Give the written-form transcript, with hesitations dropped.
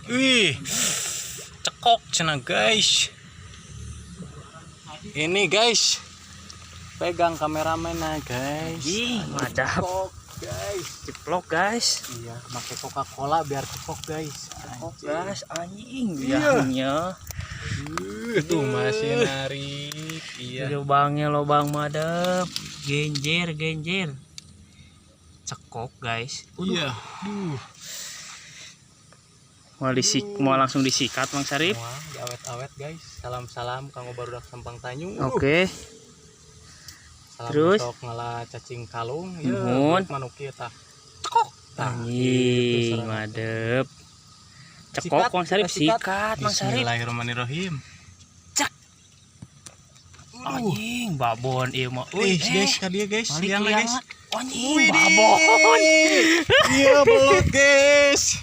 Wih, cekok cenah guys. Ini guys, pegang kameramennya guys. Ih, mantap. Cekok guys. Ciplok guys. Iya, pakai Coca-Cola biar cekok guys. Cekok guys, anjing Iya. biangnya. Tuh masih narik. Iya. Lubang madep. Genjer. Cekok guys. Iya. Mau langsung disikat Mang Sarip. Wah, awet-awet guys. Salam Kang Barudak Sampang Tanyu. Oke. Salam Terus? untuk ngalah cacing kalung. Nuhun. Manuk ieu tah. Cekok. Anjing madep. Cekok Mang Sarip sikat Mang Sarip. Bismillahirrahmanirrahim. Anjing babon ieu mah. Guys, ka dia guys. Balik Liang liang. guys. Anjing Widih. babon. Iya belot guys.